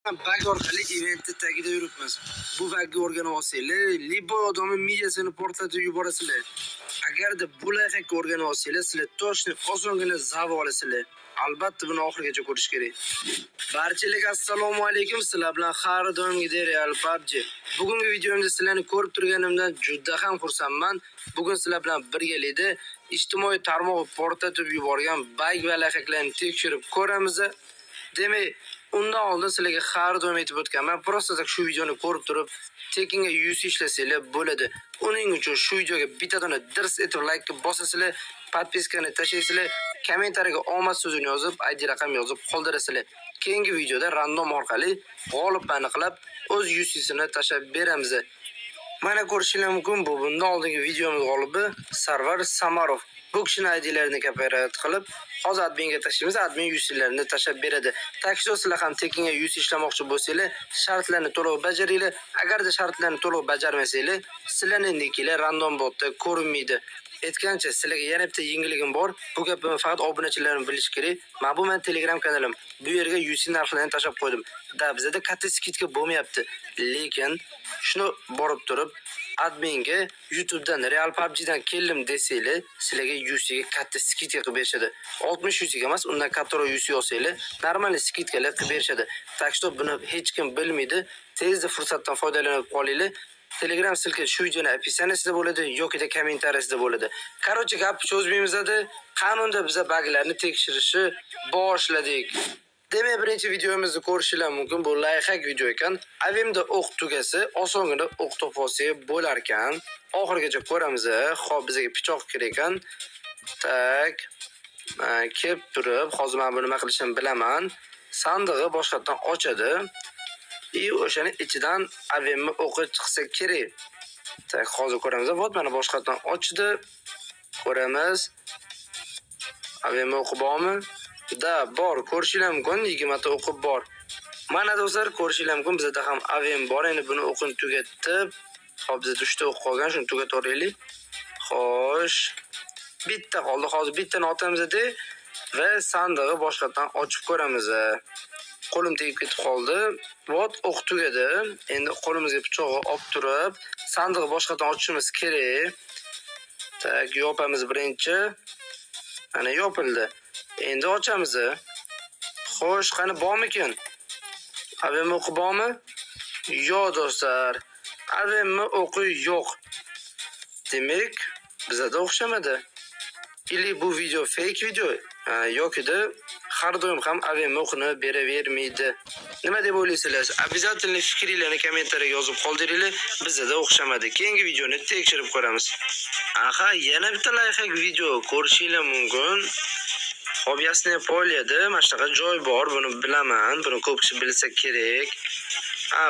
Bag orqali eventni tagida yuribmiz. Bu bagga o'rganib olsanglar, libo odamni miyasini portlatib yuborasizlar. Agarda bu layfhakni o'rganib olsanglar, sizlar toshni osongina zavq olasizlar. Albatta buni oxirigacha ko'rish kerak. Barchalarga assalomu alaykum. Sizlar bilan har doimgidek Real PUBG. Bugungi videomda sizlarni ko'rib turganimdan juda ham xursandman. Bugun sizlar bilan birgalikda ijtimoiy tarmoq portlatib yuborgan bag va layfhaklarni tekshirib ko'ramiz. Demak, undan oldin sizlarga har doim aytib o'tganman. Prosta shu videoni ko'rib turib, tekinga 100 ishlasanglar bo'ladi. Uning uchun shu videoga bittadan dirs etib like bosasizlar, podpiskani tashlaysizlar, kommentariyaga omad so'zini yozib, ID raqam yozib qoldirasizlar. Keyingi videoda random orqali g'olibni aniqlab, o'z 100 ni tashlab beramiz. Mana ko'rishingiz mumkin, bu bundan oldingi videomiz g'olibi Sarvar Samarov. Bu kishining IDlarini kopirovать qilib, hozir adminga tashlaymiz, admin 100 larini tashlab beradi. Ta'kidlash sizlar ham tekinga 100 ishlamoqchi bo'lsangiz, shartlarni to'liq bajaringlar. Agarda shartlarni to'liq bajarmasanglar, sizlarning nicklar random botda ko'rinmaydi. Aytgancha, sizlarga yana bitta yengilligim bor. Bu gapimni faqat obunachilarim bilish kerak. Mana bu men Telegram kanalim. Bu yerga 100 narxlarini tashlab qo'ydim. Bizda katta skidka bo'lmayapti. Lekin shuni borib turib, adminga YouTubedan Real PUBGdan keldim desanglar, sizlarga 100 ga katta skidka qilib berishadi. 60 100 ga emas, undan kattaroq 100 olsanglar, normal skidkalar qilib berishadi. Takshto buni hech kim bilmaydi. Tezda fursatdan foydalanib qolinglar. Telegram silka shu videoni описаниесida bo'ladi yoki kommentariyasida bo'ladi. Короче, gap cho'zmaymizda, qanunda biz baglarni tekshirishni boshladik. Demak, birinchi videomizni ko'rishingiz mumkin. Bu layfhak video ekan. Avimda o'q tugasi osongina o'q topib olsak bo'lar ekan. Oxirigacha ko'ramiz. Xo'p, bizga pichoq kerak ekan. Tak. Kelib turib, hozir men buni nima qilishimni bilaman. Sandig'i boshqatdan ochadi. O'shaning ichidan avimni o'qi chiqsa kerak. Tak, hozir ko'ramiz. Vot, mana boshqatdan ochdi. Ko'ramiz. Avimni o'qi bormi? Da, bor. Ko'rishingiz mumkin, 20 ta o'qib bor. Mana do'stlar, ko'rishingiz mumkin, bizda ham avim bor. Endi buni o'qini tugatib, hop, bizda 3 ta o'q qolgan, shuni tugatib. Xo'sh. Bitta qoldi. Hozir bittani otamiz-da va sandig'i boshqatdan ochib ko'ramiz. Qo'lim tegib ketib qoldi. Vot, o'q tugadi. Endi qo'limizga pichoqni olib turib, sandig'i boshqatdan ochishimiz kerak. Tak, yopamiz birinchi. Mana yopildi. Endi ochamiz. Xo'sh, qani bormikin? Avim o'qi bormi? Yo'q do'stlar. Avim o'qi yo'q. Demak, bizda o'xshamadi. Ili bu video fake video yoki-da har doim ham avim o'qini beravermaydi. Nima deb o'ylaysizlar? Обязательно fikringlarni kommentariyaga yozib qoldiringlar. Bizda o'xshamadi. Keyingi videoni tekshirib ko'ramiz. Aha, yana bitta layfhak video ko'rishingiz mumkin. Hop, Yasnaya Polyada mana shunaqa joy bor, buni bilaman. Buni ko'p kishi bilsa kerak.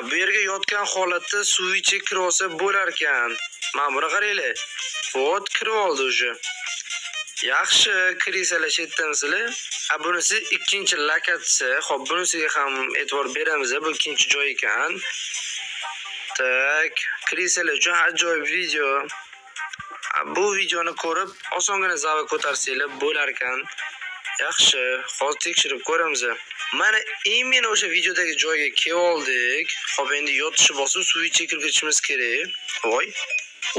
Bu yerga yotgan holatda suv ichib kirib olsa bo'lar ekan. Mana buni qaranglar. Vot, kirib oldi уже. Yaxshi, kirisalar chetdamisizlar? Bunisi ikkinchi lokatsiya. Xo'p, bunisiga ham e'tibor beramiz. Bu ikkinchi joy ekan. Tak, kirisalar uchun ajoyib video. Bu videoni ko'rib, osongina zavq ko'tarsanglar bo'lar ekan. Yaxshi, hozir tekshirib ko'ramiz. Mana imенно o'sha videodagi joyga kelib oldik. Xo'p, endi yotishni bosib suv ichiga kirib ketishimiz kerak. Voy.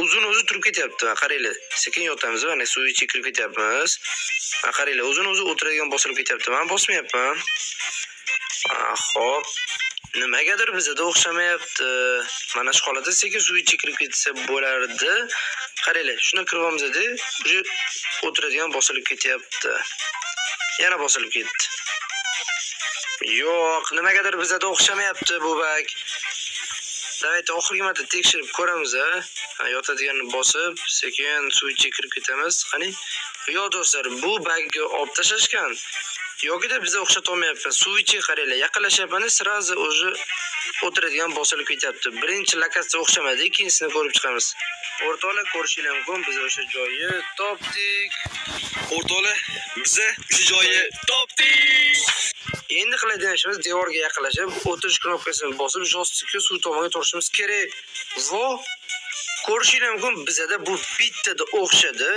Uzun o'zi turib ketyapti. Qaranglar. Sekin yotamiz, mana suv ichiga kirib ketyapmiz. Qaranglar, uzun o'zi o'tiradigan bosilib ketyapti. Men bosmayapman. Xo'p. Nimagadir bizda o'xshamayapti. Mana shu holatda sekin suv ichiga kirib ketsa bo'lardi. Qaranglar, shuni kirib olamiz-da, уже o'tiradigan bosilib ketyapti. Yana bosilib ketdi. Yo'q, nimagadir bizda o'xshamayapti bu bag. Davayda oxirgi marta tekshirib ko'ramiz. Yotadiganni bosib, sekin suv ichiga kirib ketamiz. Qani? Yo'q do'stlar, bu bagga olib tashlashgan. Yo'g'ida bizga o'xshat olmayapti. Suv ichiga qaranglar, yaqinlashyapman, sirazi o'zi o'tiradigan bosilib ketyapti. Birinchi lokatsiya o'xshamadi, ikkinchisini ko'rib chiqamiz. O'rtoqlar, ko'rishingiz mumkin, biz o'sha joyni topdik. O'rtoqlar, biz o'sha joyni topdik. Endi qiladigan ishimiz devorga yaqinlashib, o'tirish knopkasini bosib, joystikka suv tomonga tortishimiz kerak. Vo! Ko'rishingiz mumkin, bizda bu bittada o'xshadi.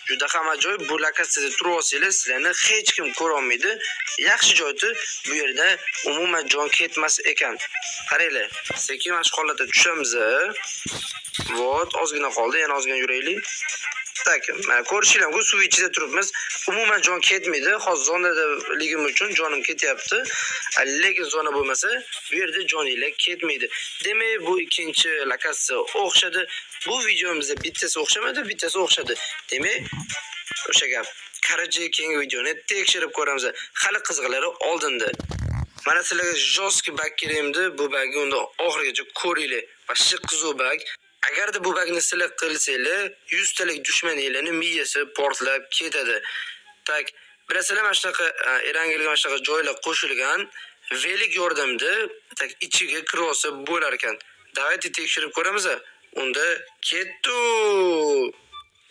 Juda ham ajoyib. Bu lokatsiyada turasizlar, sizlarni hech kim ko'ra olmaydi. Yaxshi joyda bu yerda umuman jon ketmas ekan. Qaranglar, sekin mana shu holatda tushamiz. Vot, ozgina qoldi, yana ozgina yuraylik. Tak, mana ko'rishingiz mumkin, suv ichida turibmiz. Umuman jon ketmaydi. Hozir zonadaligim uchun jonim ketyapti. Lekin zona bo'lmasa, bu yerda joninglar ketmaydi. Demak, bu ikkinchi lokatsiya o'xshadi. Bu videomizda bittasi o'xshamadi, bittasi o'xshadi. Demak, o'sha gap. Qarachi keyingi videoni tekshirib ko'ramiz. Hali qiziqlari oldinda. Mana sizlarga joski bag kerakmidi? Bu bagni unda oxirigacha ko'ringlar. Vashshi qizuv bag. Agarda bu bagni sizlar qilsanglar, 100 talik dushmaninglarning miyasi portlab ketadi. Tak, bilasizlar, mana shunaqa Erangilga mana shunaqa joylar qo'shilgan. Velik yordamida tak ichiga kirsa bo'lar ekan. Davayt tekshirib ko'ramiz. Unda ketdi.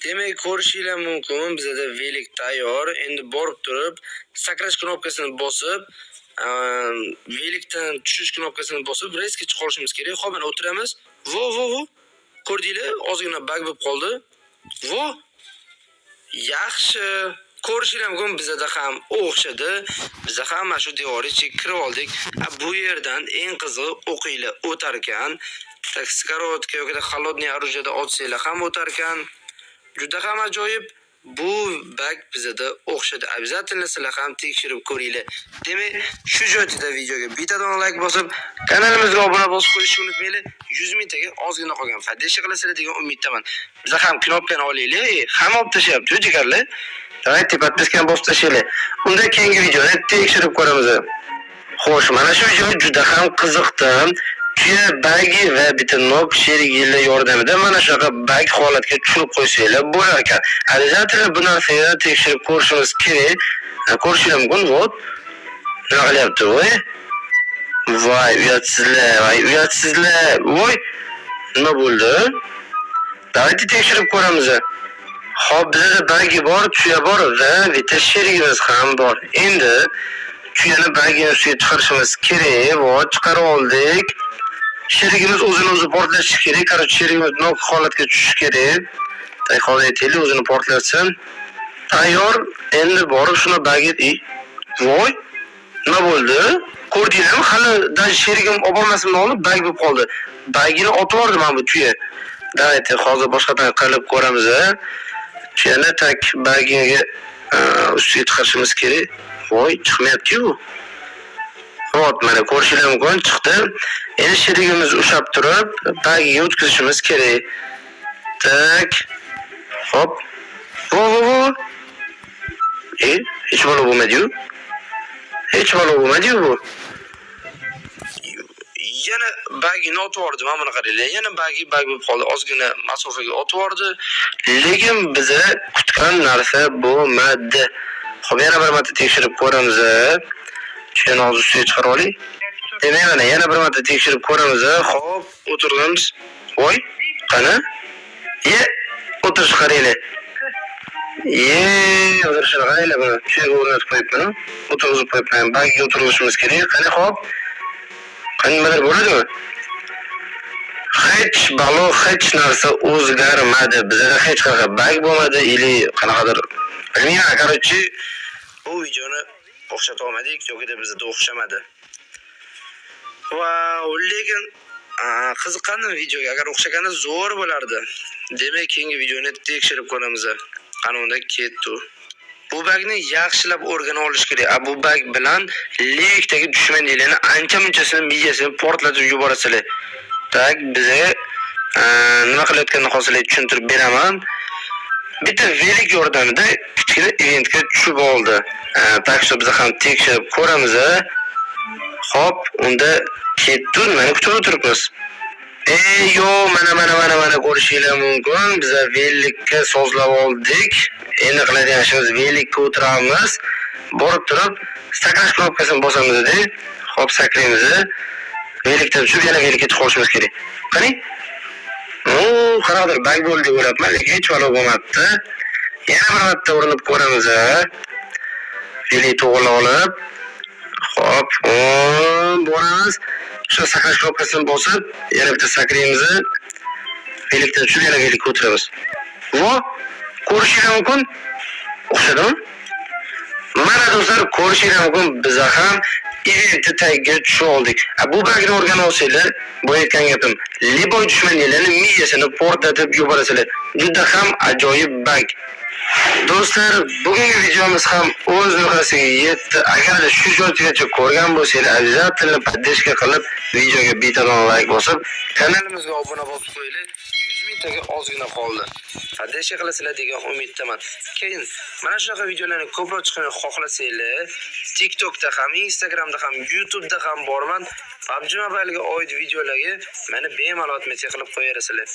Demak, ko'rishingiz mumkin, bizda velik tayyor. Endi borib turib, sakrash knopkasini bosib, velikdan tushish knopkasini bosib, reskga chiqarishimiz kerak. Xo'p, mana o'tiramiz. Vo. Ko'rdinglar? Ozgina bag bo'lib qoldi. Vo. Yaxshi. Ko'rishingiz mumkin, bizda ham o'xshadi. Biz ham mana shu devorga kirib oldik. Bu yerdan eng qizig'i o'qinglar o'tar ekan. Tak skorotka yoki холодный оружиеda otsanglar ham o'tar ekan. Juda ham ajoyib. Bu bag bizda o'xshadi. Обязательно sizlar ham tekshirib ko'ringlar. Demak, shu joyda videoga bittadan like bosib, kanalimizga obuna bosib qo'yishni unutmanglar. 100 mingtaga ozgina qolgan. Foydasi qilasizlar degan umiddaman. Biz ham knopkani olaylik. Hamma olib tashyapti, jigarlar. Davayt podpiskani bosib tashlaylik. Unda keyingi videoni tekshirib ko'ramiz. Xo'sh, mana shu video juda ham qiziqdi. Tuya bagi va bitta nok sheriginglar yordamida mana shunaqa bag holatga tushirib qo'ysanglar bo'lar ekan. Обязательно bu narsani tekshirib ko'rishimiz kerak. Ko'rishingiz mumkin, vot. Nima qilyapti, voy? Voy, uyatsizlar. Voy. Nima bo'ldi? Davayt tekshirib ko'ramiz. Xo'p, bizda bagi bor, tuya bor va bitta sherigimiz ham bor. Endi tuyani bagini ustiga chiqarishimiz kerak. Vot, chiqarib oldik. Sherigimiz o'zini portlashi kerak. Qaror, sherigimiz nok holatga tushishi kerak. Hozir aytaylik, o'zini portlatsin. Tayyor. Endi borib shuni bagga voy. Nima bo'ldi? Ko'rdinglarmi? Hali sherigim olib bormasimni olib bag bo'lib qoldi. Bagini otib yubordim men bu tuya. Davayt, hozir boshqadan qilib ko'ramiz. Tuyani tak bagiga ustiga chiqarishimiz kerak. Voy, chiqmayapti-ku. Hop, mana ko'rishingiz mumkin, chiqdi. Endi sherigimiz ushab turib, bagiga o'tkazishimiz kerak. Tak. Hop. Vo. Hech bola bo'lmadi-yu. Bu. Yana bagini otib yubordi, mana buni qaranglar. Yana bagi bo'lib qoldi. Ozgina masofaga otib yubordi. Lekin biz kutgan narsa bo'lmadi. Xo'p, yana bir marta tekshirib ko'ramiz. Shuni hozir ustiga chiqarib oling. Demak, mana yana bir marta tekshirib ko'ramiz. Xo'p, o'tiramiz. Voy, qani? O'tirish qaranglar. O'tirishni qaranglar buni. Shunga o'rnatib qo'yibman. O'tirg'izib qo'yibman. Bagga o'tirishimiz kerak. Qani, xo'p. Qanday bo'ladimi? Hech narsa o'zgarmadi. Bizda hech qanaqa bag bo'lmadi, ili qanaqadir bilmayman. Qarochi, bu videoni o'xshata olmadik, yo'g'ida bizda o'xshamadi. Wow, lekin qiziqqandim videoga. Agar o'xshaganda zo'r bo'lardi. Demak, keyingi videoni tekshirib ko'ramiz. Qani unda ketdi. Bu bagni yaxshilab o'rganib olish kerak. Bu bag bilan lekdagi dushmanlarni ancha-munchasini miyasini portlatib yuborasizlar. Tak, bizga nima qilayotganini hozir tushuntirib beraman. Bitta velik yordamida kichkina eventga tushib oldi. Takso biz ham tekshirib ko'ramiz. Hop, unda ketdi, mana kutib o'tiribmiz. Mana ko'rishingiz mumkin. Biz velikka sozlab oldik. Endi qiladigan ishimiz velikka o'tiramiz. Borib turib, sakrash knopkasini bosamiz dedi. Hop, sakraymiz. Velikdan tushib yana velikka chiqishimiz kerak. Qani? Qanaqadir bag bo'ldi deb o'ylabman, lekin hech balo bo'lmabdi. Yana bir marta urinib ko'ramiz. Velik to'g'rilab olib, hop, boramiz. Shu sakrash knopkasini bosib, yana bitta sakraymiz. Birlikte şuraya gelip oturamiz. Vo, ko'rishingiz mumkin. O'xshadimi? Mana do'stlar, ko'rishingiz mumkin, biz ham eventni tagiga tusha oldik. Bu bagni o'rganib olsanglar, bu aytgan gapim, Liboy dushmanlarning miyasini portlatib yuborasizlar. Juda ham ajoyib bag. Do'stlar, bugungi videomiz ham o'z nihoyasiga yetdi. Agar shu joygacha ko'rgan bo'lsangiz, обязательно поддержка qilib, videoga bittadan like bosib, kanalimizga obuna bo'lib qo'yinglar. 100 mingtaga ozgina qoldi. Podдержка qilasizlar degan umiddaman. Keyin mana shunaqa videolarni ko'proq chiqishni xohlasanglar, TikTokda ham, Instagramda ham, YouTube'da ham borman. PUBG Mobile'ga oid videolarga meni bemalol otmetsiya qilib qo'yasizlar.